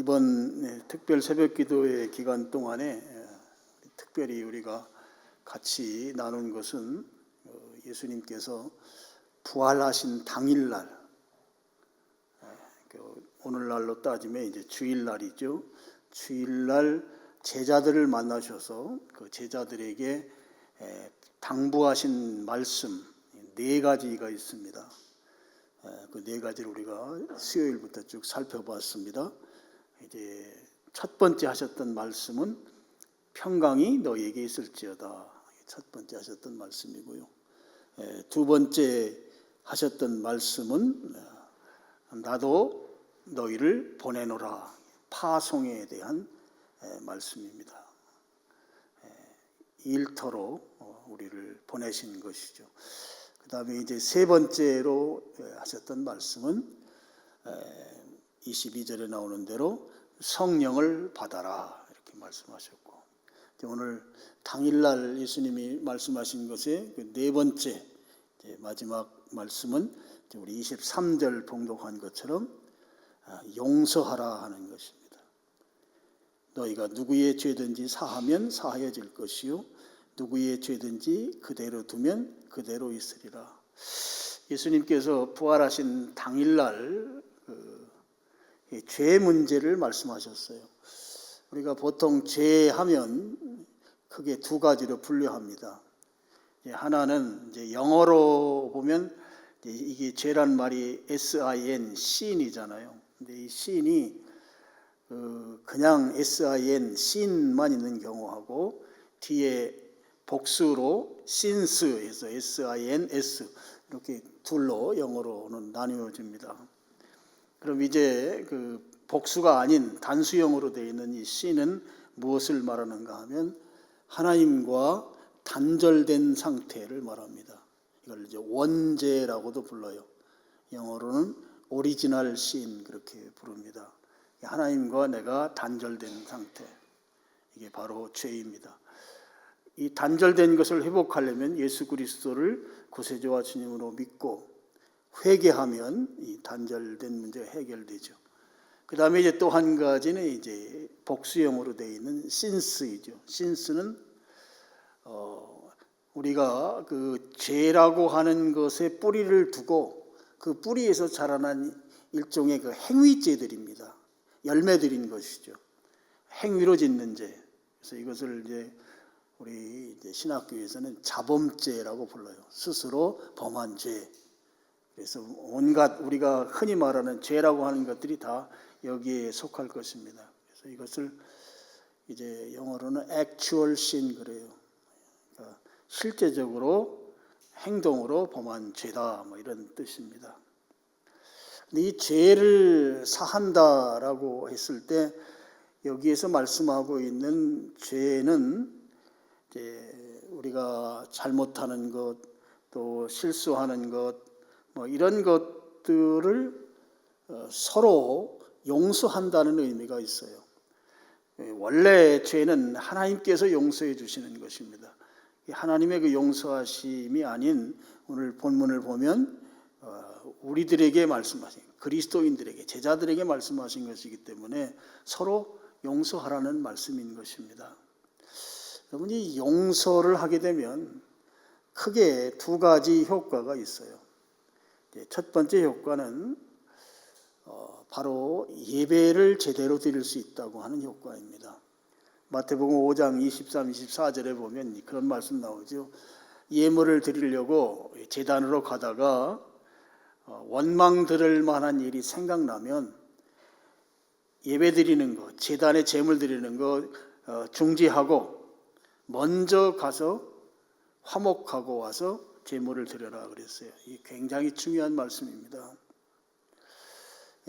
이번 특별 새벽기도의 기간 동안에 특별히 우리가 같이 나눈 것은 예수님께서 부활하신 당일날, 오늘날로 따지면 이제 주일날이죠. 주일날 제자들을 만나셔서 그 제자들에게 당부하신 말씀 네 가지가 있습니다. 그 네 가지를 우리가 수요일부터 쭉 살펴봤습니다. 이제 첫 번째 하셨던 말씀은 평강이 너희에게 있을지어다. 첫 번째 하셨던 말씀이고요. 두 번째 하셨던 말씀은 나도 너희를 보내노라. 파송에 대한 말씀입니다. 일터로 우리를 보내신 것이죠. 그 다음에 이제 세 번째로 하셨던 말씀은 22절에 나오는 대로 성령을 받아라 이렇게 말씀하셨고, 오늘 당일날 예수님이 말씀하신 것의 그 네 번째 마지막 말씀은 우리 23절 봉독한 것처럼 용서하라 하는 것입니다. 너희가 누구의 죄든지 사하면 사하여질 것이요 누구의 죄든지 그대로 두면 그대로 있으리라. 예수님께서 부활하신 당일날 죄 문제를 말씀하셨어요. 우리가 보통 죄하면 크게 두 가지로 분류합니다. 하나는 이제 영어로 보면 이게 죄란 말이 sin, sin이잖아요. 근데 이 sin이 그냥 sin, sin만 있는 경우하고 뒤에 복수로 sins에서 sins 이렇게 둘로 영어로는 나뉘어집니다. 그럼 이제 그 복수가 아닌 단수형으로 되어 있는 이 sin은 무엇을 말하는가 하면 하나님과 단절된 상태를 말합니다. 이걸 이제 원죄라고도 불러요. 영어로는 오리지널 sin 그렇게 부릅니다. 하나님과 내가 단절된 상태, 이게 바로 죄입니다. 이 단절된 것을 회복하려면 예수 그리스도를 구세주와 주님으로 믿고 회개하면 이 단절된 문제가 해결되죠. 그 다음에 이제 또 한 가지는 이제 복수형으로 되어 있는 sins이죠. sins는 우리가 그 죄라고 하는 것에 뿌리를 두고 그 뿌리에서 자라난 일종의 그 행위죄들입니다. 열매들인 것이죠. 행위로 짓는 죄. 그래서 이것을 이제 우리 이제 신학교에서는 자범죄라고 불러요. 스스로 범한 죄. 그래서 온갖 우리가 흔히 말하는 죄라고 하는 것들이 다 여기에 속할 것입니다. 그래서 이것을 이제 영어로는 actual sin 그래요. 그러니까 실제적으로 행동으로 범한 죄다 뭐 이런 뜻입니다. 근데 이 죄를 사한다라고 했을 때 여기에서 말씀하고 있는 죄는 이제 우리가 잘못하는 것, 또 실수하는 것, 뭐 이런 것들을 서로 용서한다는 의미가 있어요. 원래 죄는 하나님께서 용서해 주시는 것입니다. 하나님의 그 용서하심이 아닌 오늘 본문을 보면 우리들에게 말씀하신, 그리스도인들에게, 제자들에게 말씀하신 것이기 때문에 서로 용서하라는 말씀인 것입니다. 여러분이 용서를 하게 되면 크게 두 가지 효과가 있어요. 첫 번째 효과는 바로 예배를 제대로 드릴 수 있다고 하는 효과입니다. 마태복음 5장 23, 24절에 보면 그런 말씀 나오죠. 예물을 드리려고 제단으로 가다가 원망 들을 만한 일이 생각나면 예배 드리는 거, 제단에 제물 드리는 거 중지하고 먼저 가서 화목하고 와서 제물을 드려라 그랬어요. 이게 굉장히 중요한 말씀입니다.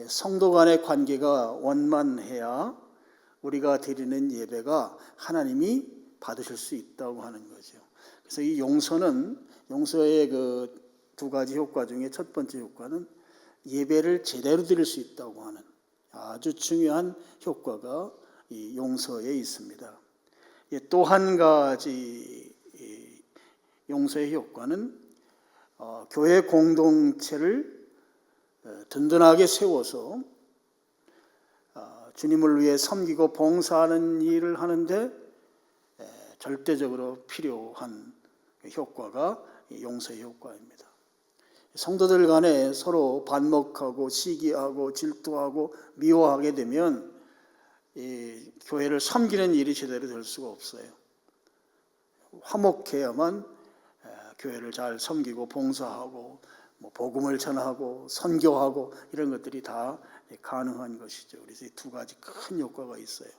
성도 간의 관계가 원만해야 우리가 드리는 예배가 하나님이 받으실 수 있다고 하는 거죠. 그래서 이 용서의 그 두 가지 효과 중에 첫 번째 효과는 예배를 제대로 드릴 수 있다고 하는 아주 중요한 효과가 이 용서에 있습니다. 또 한 가지 용서의 효과는 교회 공동체를 든든하게 세워서 주님을 위해 섬기고 봉사하는 일을 하는데 절대적으로 필요한 효과가 용서의 효과입니다. 성도들 간에 서로 반목하고 시기하고 질투하고 미워하게 되면 이 교회를 섬기는 일이 제대로 될 수가 없어요. 화목해야만 교회를 잘 섬기고 봉사하고 복음을 전하고 선교하고 이런 것들이 다 가능한 것이죠. 그래서 이 두 가지 큰 효과가 있어요.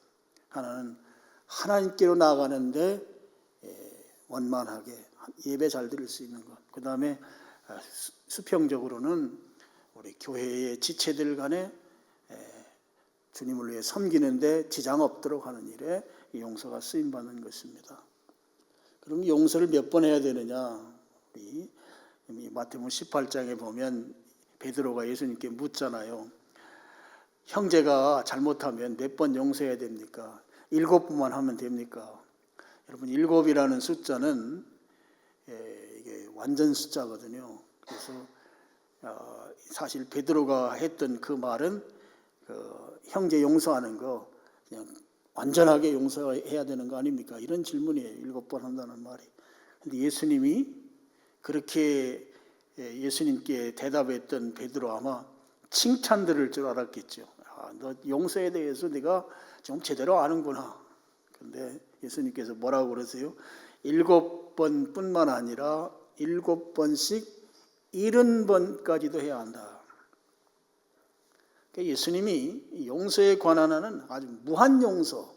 하나는 하나님께로 나아가는데 원만하게 예배 잘 드릴 수 있는 것. 그 다음에 수평적으로는 우리 교회의 지체들 간에 주님을 위해 섬기는데 지장 없도록 하는 일에 이 용서가 쓰임받는 것입니다. 그럼 용서를 몇 번 해야 되느냐? 우리 마태복음 18장에 보면 베드로가 예수님께 묻잖아요. 형제가 잘못하면 몇 번 용서해야 됩니까? 7번만 하면 됩니까? 여러분 7이라는 숫자는 이게 완전 숫자거든요. 그래서 사실 베드로가 했던 그 말은 형제 용서하는 거 그냥 완전하게 용서해야 되는 거 아닙니까? 이런 질문이에요. 7번 한다는 말이. 근데 예수님이 그렇게 예수님께 대답했던 베드로 아마 칭찬 들을 줄 알았겠죠. 너 용서에 대해서 네가 좀 제대로 아는구나. 그런데 예수님께서 뭐라고 그러세요? 7번뿐만 아니라 7번씩 70번까지도 해야 한다. 그러니까 예수님이 용서에 관한 하는 아주 무한 용서를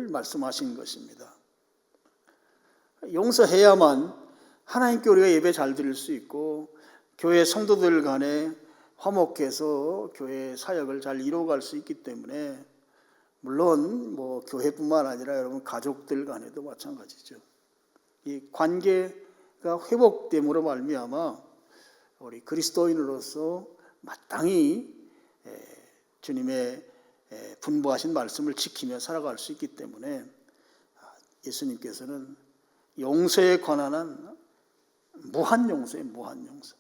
말씀하신 것입니다. 용서해야만 하나님께 우리가 예배 잘 드릴 수 있고 교회 성도들 간에 화목해서 교회 사역을 잘 이루어갈 수 있기 때문에 물론 교회뿐만 아니라 여러분 가족들 간에도 마찬가지죠. 이 관계가 회복됨으로 말미암아 우리 그리스도인으로서 마땅히 주님의 분부하신 말씀을 지키며 살아갈 수 있기 때문에 예수님께서는 용서에 관한 한 무한 용서예요. 무한 용서.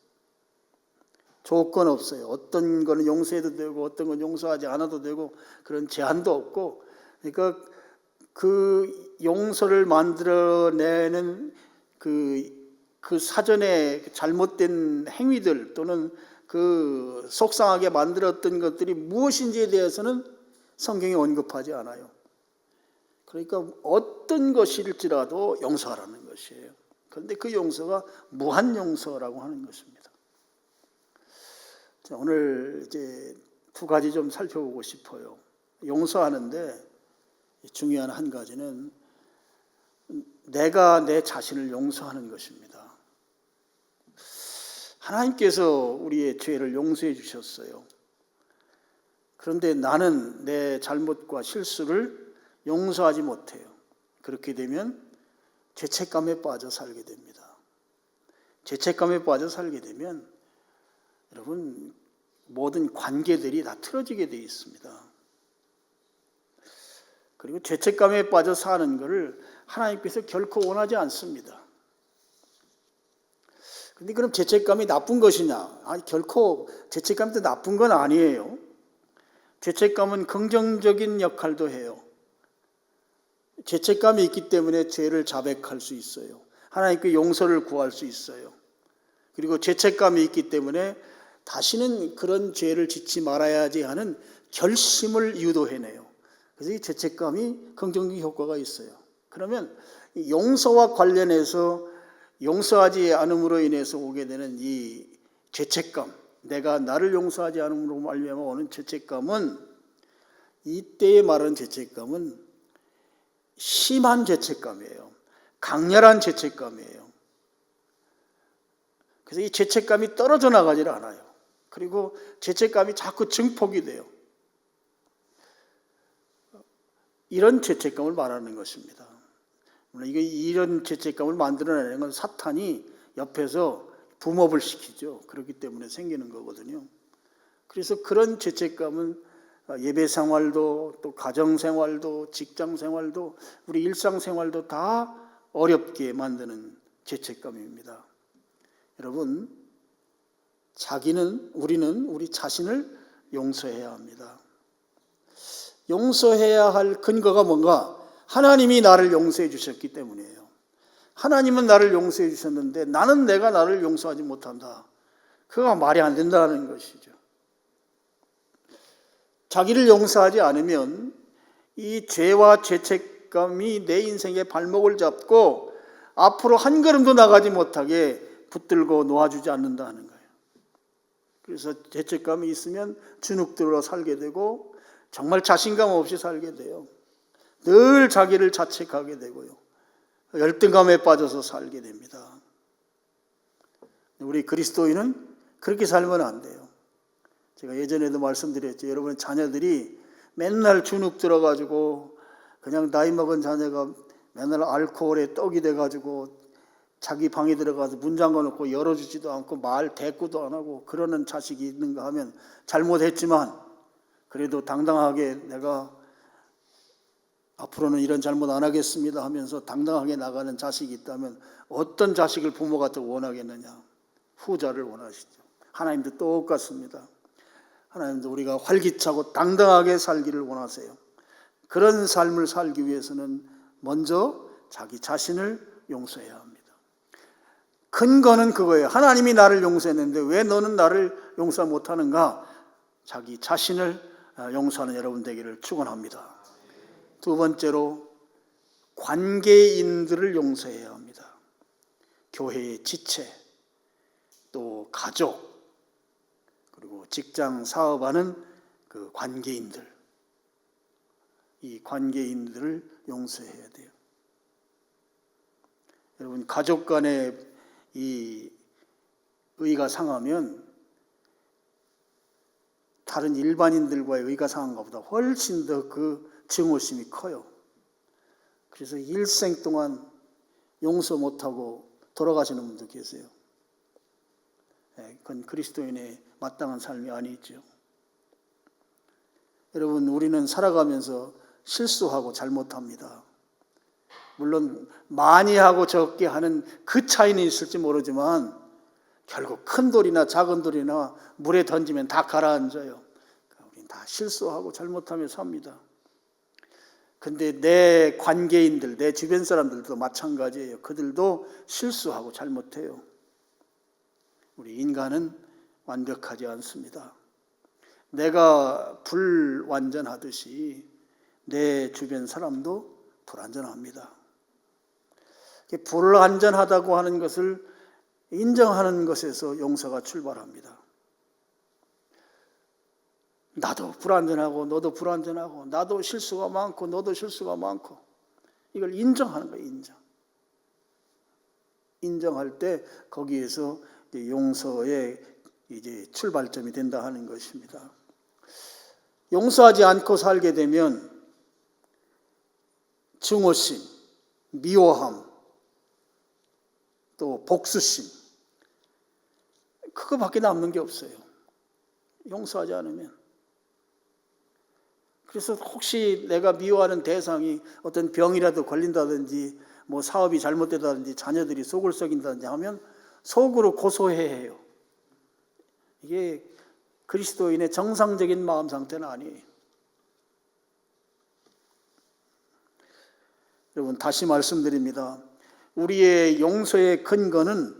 조건 없어요. 어떤 거는 용서해도 되고 어떤 건 용서하지 않아도 되고 그런 제한도 없고, 그러니까 그 용서를 만들어내는 그 사전에 잘못된 행위들 또는 그 속상하게 만들었던 것들이 무엇인지에 대해서는 성경이 언급하지 않아요. 그러니까 어떤 것일지라도 용서하라는 것이에요. 그런데 그 용서가 무한 용서라고 하는 것입니다. 자, 오늘 이제 두 가지 좀 살펴보고 싶어요. 용서하는데 중요한 한 가지는 내가 내 자신을 용서하는 것입니다. 하나님께서 우리의 죄를 용서해 주셨어요. 그런데 나는 내 잘못과 실수를 용서하지 못해요. 그렇게 되면 죄책감에 빠져 살게 됩니다. 죄책감에 빠져 살게 되면 여러분 모든 관계들이 다 틀어지게 되어 있습니다. 그리고 죄책감에 빠져 사는 것을 하나님께서 결코 원하지 않습니다. 그런데 그럼 죄책감이 나쁜 것이냐? 아니, 결코 죄책감도 나쁜 건 아니에요. 죄책감은 긍정적인 역할도 해요. 죄책감이 있기 때문에 죄를 자백할 수 있어요. 하나님께 용서를 구할 수 있어요. 그리고 죄책감이 있기 때문에 다시는 그런 죄를 짓지 말아야지 하는 결심을 유도해내요. 그래서 이 죄책감이 긍정적 효과가 있어요. 그러면 용서와 관련해서 용서하지 않음으로 인해서 오게 되는 이 죄책감, 내가 나를 용서하지 않음으로 말미암아 오는 죄책감은, 이때에 말하는 죄책감은 심한 죄책감이에요. 강렬한 죄책감이에요. 그래서 이 죄책감이 떨어져 나가질 않아요. 그리고 죄책감이 자꾸 증폭이 돼요. 이런 죄책감을 말하는 것입니다. 이런 죄책감을 만들어내는 건 사탄이 옆에서 붐업을 시키죠. 그렇기 때문에 생기는 거거든요. 그래서 그런 죄책감은 예배 생활도 또 가정 생활도 직장 생활도 우리 일상 생활도 다 어렵게 만드는 죄책감입니다. 여러분, 우리는 우리 자신을 용서해야 합니다. 용서해야 할 근거가 뭔가? 하나님이 나를 용서해 주셨기 때문이에요. 하나님은 나를 용서해 주셨는데 나는 내가 나를 용서하지 못한다. 그거 말이 안 된다는 것이죠. 자기를 용서하지 않으면 이 죄와 죄책감이 내 인생의 발목을 잡고 앞으로 한 걸음도 나가지 못하게 붙들고 놓아주지 않는다는 거예요. 그래서 죄책감이 있으면 주눅들어 살게 되고 정말 자신감 없이 살게 돼요. 늘 자기를 자책하게 되고요. 열등감에 빠져서 살게 됩니다. 우리 그리스도인은 그렇게 살면 안 돼요. 제가 예전에도 말씀드렸죠. 여러분 자녀들이 맨날 주눅 들어가지고 그냥 나이 먹은 자녀가 맨날 알코올에 떡이 돼가지고 자기 방에 들어가서 문 잠궈놓고 열어주지도 않고 말 대꾸도 안 하고 그러는 자식이 있는가 하면 잘못했지만 그래도 당당하게 내가 앞으로는 이런 잘못 안 하겠습니다 하면서 당당하게 나가는 자식이 있다면 어떤 자식을 부모가 더 원하겠느냐? 후자를 원하시죠. 하나님도 똑같습니다. 하나님도 우리가 활기차고 당당하게 살기를 원하세요. 그런 삶을 살기 위해서는 먼저 자기 자신을 용서해야 합니다. 근거는 그거예요. 하나님이 나를 용서했는데 왜 너는 나를 용서 못하는가? 자기 자신을 용서하는 여러분 되기를 축원합니다. 두 번째로 관계인들을 용서해야 합니다. 교회의 지체, 또 가족, 그리고 직장 사업하는 그 관계인들, 이 관계인들을 용서해야 돼요. 여러분 가족 간의 이 의가 상하면 다른 일반인들과의 의가 상한 것보다 훨씬 더 그 증오심이 커요. 그래서 일생 동안 용서 못하고 돌아가시는 분도 계세요. 그건 그리스도인의 마땅한 삶이 아니죠. 여러분 우리는 살아가면서 실수하고 잘못합니다. 물론 많이 하고 적게 하는 그 차이는 있을지 모르지만 결국 큰 돌이나 작은 돌이나 물에 던지면 다 가라앉아요. 우리는 다 실수하고 잘못하며 삽니다. 근데 내 관계인들, 내 주변 사람들도 마찬가지예요. 그들도 실수하고 잘못해요. 우리 인간은 완벽하지 않습니다. 내가 불완전하듯이 내 주변 사람도 불완전합니다. 불완전하다고 하는 것을 인정하는 것에서 용서가 출발합니다. 나도 불완전하고 너도 불완전하고 나도 실수가 많고 너도 실수가 많고 이걸 인정하는 거예요. 인정할 때 거기에서 용서의 이제 출발점이 된다 하는 것입니다. 용서하지 않고 살게 되면 증오심, 미워함, 또 복수심 그거밖에 남는 게 없어요. 용서하지 않으면. 그래서 혹시 내가 미워하는 대상이 어떤 병이라도 걸린다든지 뭐 사업이 잘못되다든지 자녀들이 속을 썩인다든지 하면 속으로 고소해야 해요. 이게 그리스도인의 정상적인 마음 상태는 아니에요. 여러분 다시 말씀드립니다. 우리의 용서의 근거는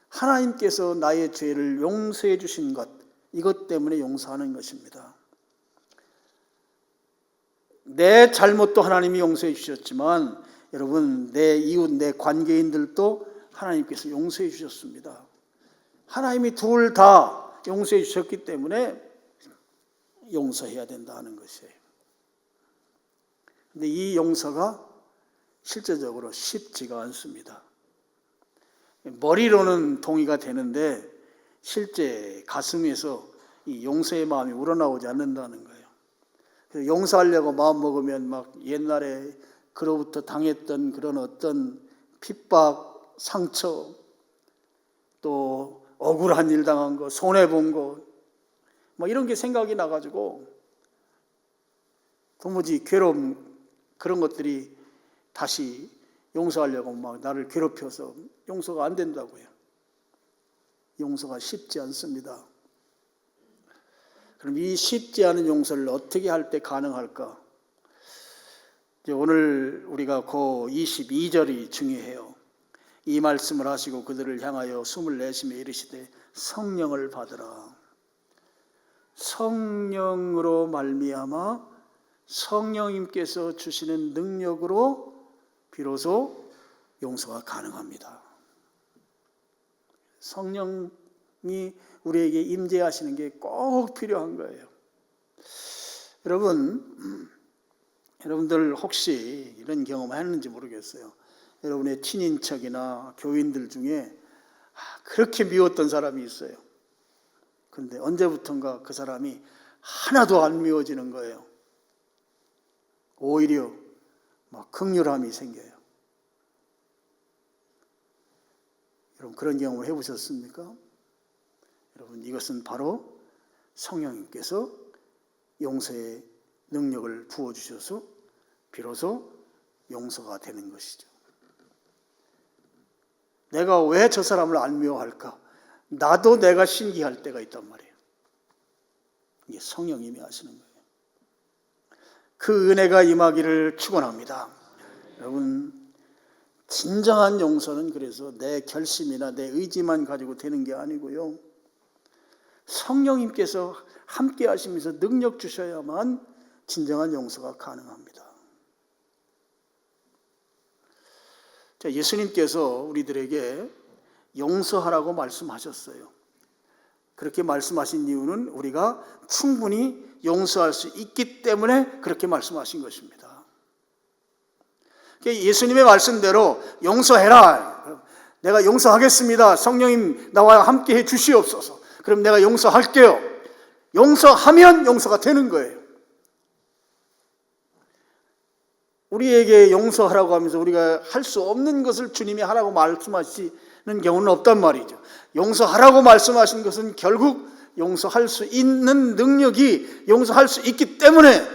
하나님께서 나의 죄를 용서해 주신 것, 이것 때문에 용서하는 것입니다. 내 잘못도 하나님이 용서해 주셨지만 여러분 내 이웃, 내 관계인들도 하나님께서 용서해 주셨습니다. 하나님이 둘 다 용서해 주셨기 때문에 용서해야 된다는 것이에요. 근데 이 용서가 실제적으로 쉽지가 않습니다. 머리로는 동의가 되는데 실제 가슴에서 이 용서의 마음이 우러나오지 않는다는 거예요. 용서하려고 마음먹으면 막 옛날에 그로부터 당했던 그런 어떤 핍박, 상처, 또 억울한 일 당한 거, 손해본 거, 뭐 이런 게 생각이 나가지고 도무지 괴로움 그런 것들이 다시 용서하려고 막 나를 괴롭혀서 용서가 안 된다고요. 용서가 쉽지 않습니다. 그럼 이 쉽지 않은 용서를 어떻게 할 때 가능할까? 이제 오늘 우리가 그 22절이 중요해요. 이 말씀을 하시고 그들을 향하여 숨을 내쉬며 이르시되 성령을 받으라. 성령으로 말미암아 성령님께서 주시는 능력으로 비로소 용서가 가능합니다. 성령이 우리에게 임재하시는 게 꼭 필요한 거예요. 여러분들 혹시 이런 경험 했는지 모르겠어요. 여러분의 친인척이나 교인들 중에 그렇게 미웠던 사람이 있어요. 그런데 언제부턴가 그 사람이 하나도 안 미워지는 거예요. 오히려 막 긍휼함이 생겨요. 여러분 그런 경험을 해보셨습니까? 여러분 이것은 바로 성령님께서 용서의 능력을 부어주셔서 비로소 용서가 되는 것이죠. 내가 왜 저 사람을 안 미워할까? 나도 내가 신기할 때가 있단 말이에요. 이게 성령님이 하시는 거예요. 그 은혜가 임하기를 축원합니다. 여러분 진정한 용서는 그래서 내 결심이나 내 의지만 가지고 되는 게 아니고요. 성령님께서 함께 하시면서 능력 주셔야만 진정한 용서가 가능합니다. 자, 예수님께서 우리들에게 용서하라고 말씀하셨어요. 그렇게 말씀하신 이유는 우리가 충분히 용서할 수 있기 때문에 그렇게 말씀하신 것입니다. 예수님의 말씀대로 용서해라. 내가 용서하겠습니다. 성령님 나와 함께 해 주시옵소서. 그럼 내가 용서할게요. 용서하면 용서가 되는 거예요. 우리에게 용서하라고 하면서 우리가 할 수 없는 것을 주님이 하라고 말씀하시는 경우는 없단 말이죠. 용서하라고 말씀하신 것은 결국 용서할 수 있는 능력이 용서할 수 있기 때문에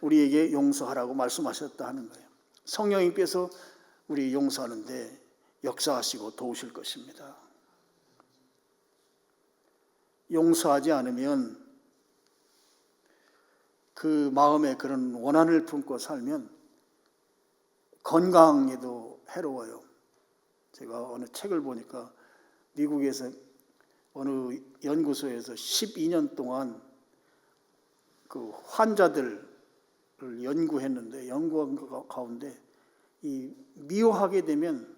우리에게 용서하라고 말씀하셨다 하는 거예요. 성령님께서 우리 용서하는데 역사하시고 도우실 것입니다. 용서하지 않으면 그 마음에 그런 원한을 품고 살면 건강에도 해로워요. 제가 어느 책을 보니까 미국에서 어느 연구소에서 12년 동안 그 환자들을 연구했는데 연구한 가운데 이 미워하게 되면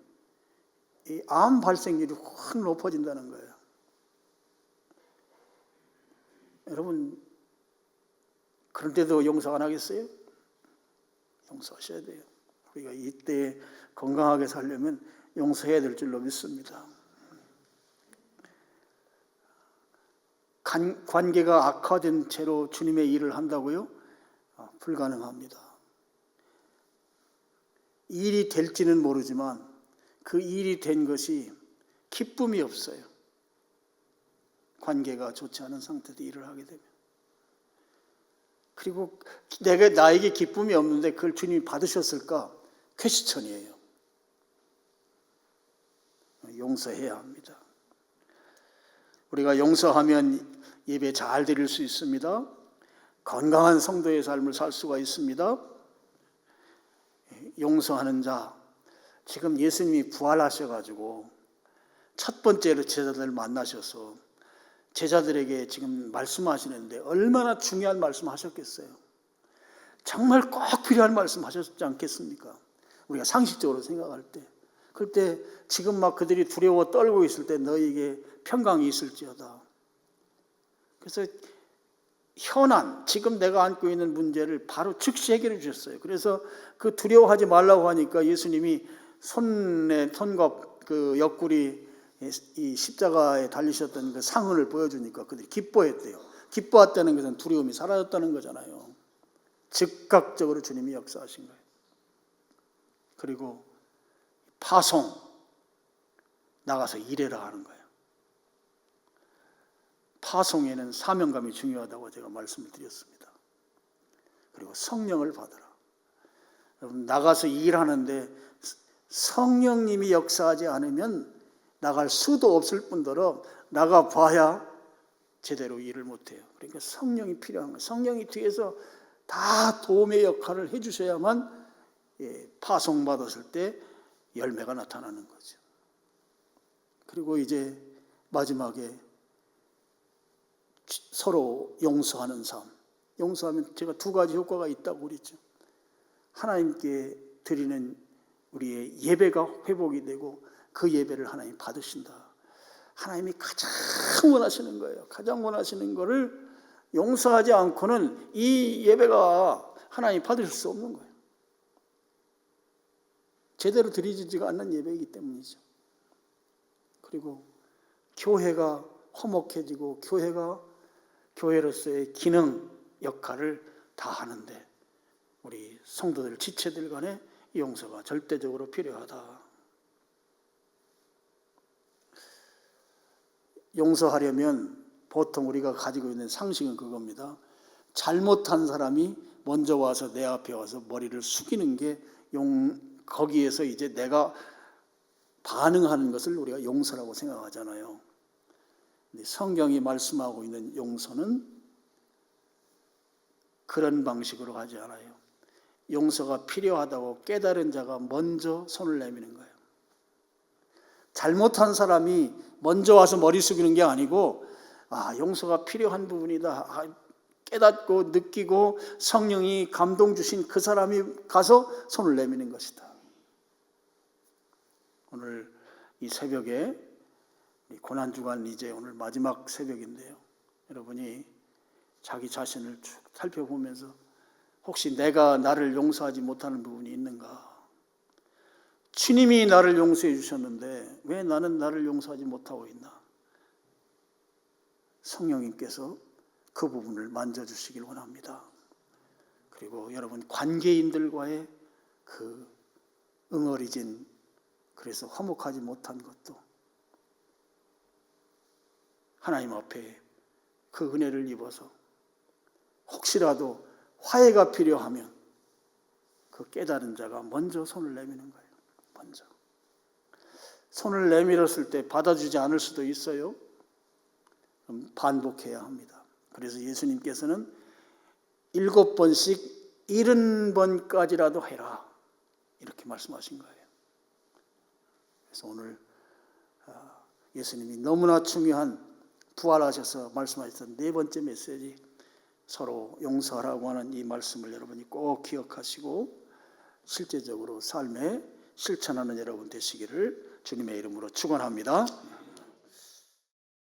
이 암 발생률이 확 높아진다는 거예요. 여러분 그런데도 용서 안 하겠어요? 용서하셔야 돼요. 우리가 이때 건강하게 살려면 용서해야 될 줄로 믿습니다. 관계가 악화된 채로 주님의 일을 한다고요? 불가능합니다. 일이 될지는 모르지만 그 일이 된 것이 기쁨이 없어요. 관계가 좋지 않은 상태에서 일을 하게 되면. 그리고 나에게 기쁨이 없는데 그걸 주님이 받으셨을까? 퀘스천이에요. 용서해야 합니다. 우리가 용서하면 예배 잘 드릴 수 있습니다. 건강한 성도의 삶을 살 수가 있습니다. 용서하는 자, 지금 예수님이 부활하셔가지고 첫 번째로 제자들을 만나셔서 제자들에게 지금 말씀하시는데 얼마나 중요한 말씀 하셨겠어요. 정말 꼭 필요한 말씀 하셨지 않겠습니까? 우리가 상식적으로 생각할 때. 그럴 때 지금 막 그들이 두려워 떨고 있을 때 너희에게 평강이 있을지어다. 그래서 현안, 지금 내가 안고 있는 문제를 바로 즉시 해결해 주셨어요. 그래서 그 두려워하지 말라고 하니까 예수님이 손과 그 옆구리 이 십자가에 달리셨던 그 상흔을 보여주니까 그들이 기뻐했대요. 기뻐했다는 것은 두려움이 사라졌다는 거잖아요. 즉각적으로 주님이 역사하신 거예요. 그리고 파송, 나가서 일해라 하는 거예요. 파송에는 사명감이 중요하다고 제가 말씀을 드렸습니다. 그리고 성령을 받으라. 여러분 나가서 일하는데 성령님이 역사하지 않으면 나갈 수도 없을 뿐더러 나가봐야 제대로 일을 못해요. 그러니까 성령이 필요한 거예요. 성령이 뒤에서 다 도움의 역할을 해주셔야만 파송받았을 때 열매가 나타나는 거죠. 그리고 이제 마지막에 서로 용서하는 삶. 용서하면 제가 두 가지 효과가 있다고 그랬죠. 하나님께 드리는 우리의 예배가 회복이 되고 그 예배를 하나님 받으신다. 하나님이 가장 원하시는 거예요. 가장 원하시는 거를 용서하지 않고는 이 예배가 하나님 받으실 수 없는 거예요. 제대로 드리지가 않는 예배이기 때문이죠. 그리고 교회가 허목해지고 교회가 교회로서의 기능 역할을 다 하는데 우리 성도들 지체들 간의 용서가 절대적으로 필요하다. 용서하려면 보통 우리가 가지고 있는 상식은 그겁니다. 잘못한 사람이 먼저 와서 내 앞에 와서 머리를 숙이는 게 거기에서 이제 내가 반응하는 것을 우리가 용서라고 생각하잖아요. 근데 성경이 말씀하고 있는 용서는 그런 방식으로 하지 않아요. 용서가 필요하다고 깨달은 자가 먼저 손을 내미는 거예요. 잘못한 사람이 먼저 와서 머리 숙이는 게 아니고 용서가 필요한 부분이다. 깨닫고 느끼고 성령이 감동 주신 그 사람이 가서 손을 내미는 것이다. 오늘 이 새벽에 고난주간 이제 오늘 마지막 새벽인데요. 여러분이 자기 자신을 쭉 살펴보면서 혹시 내가 나를 용서하지 못하는 부분이 있는가? 주님이 나를 용서해 주셨는데 왜 나는 나를 용서하지 못하고 있나? 성령님께서 그 부분을 만져주시길 원합니다. 그리고 여러분 관계인들과의 그 응어리진 그래서 화목하지 못한 것도 하나님 앞에 그 은혜를 입어서 혹시라도 화해가 필요하면 그 깨달은 자가 먼저 손을 내미는 거예요. 먼저. 손을 내밀었을 때 받아주지 않을 수도 있어요. 그럼 반복해야 합니다. 그래서 예수님께서는 7번씩 70번까지라도 해라. 이렇게 말씀하신 거예요. 그래서 오늘 예수님이 너무나 중요한 부활하셔서 말씀하셨던 네 번째 메시지 서로 용서하라고 하는 이 말씀을 여러분이 꼭 기억하시고 실제적으로 삶에 실천하는 여러분 되시기를 주님의 이름으로 축원합니다.